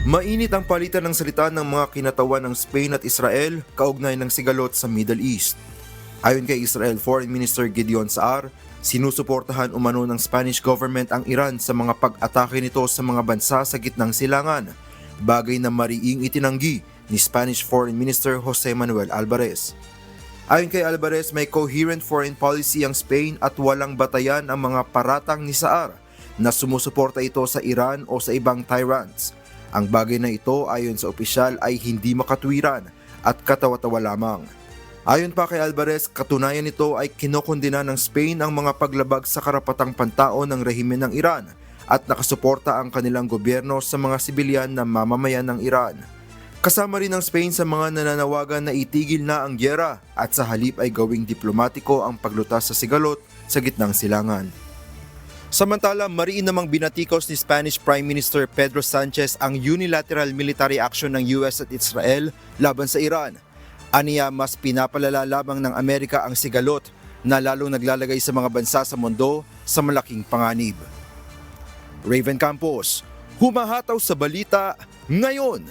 Mainit ang palitan ng salita ng mga kinatawan ng Spain at Israel kaugnay ng sigalot sa Middle East. Ayon kay Israel Foreign Minister Gideon Saar, sinusuportahan umano ng Spanish government ang Iran sa mga pag-atake nito sa mga bansa sa gitnang silangan, bagay na mariing itinanggi ni Spanish Foreign Minister Jose Manuel Alvarez. Ayon kay Alvarez, may coherent foreign policy ang Spain at walang batayan ang mga paratang ni Saar na sumusuporta ito sa Iran o sa ibang tyrants. Ang bagay na ito ayon sa opisyal ay hindi makatwiran at katawa-tawa lamang. Ayon pa kay Alvarez, katunayan nito ay kinokondena ng Spain ang mga paglabag sa karapatang pantao ng rehimen ng Iran at nakasuporta ang kanilang gobyerno sa mga sibilyan na mamamayan ng Iran. Kasama rin ng Spain sa mga nananawagan na itigil na ang gyera at sa halip ay gawing diplomatiko ang paglutas sa sigalot sa gitnang silangan. Samantala, mariin namang binatikos ni Spanish Prime Minister Pedro Sanchez ang unilateral military action ng US at Israel laban sa Iran. Aniya, mas pinapalala lamang ng Amerika ang sigalot na lalong naglalagay sa mga bansa sa mundo sa malaking panganib. Raven Campos, humahataw sa balita ngayon.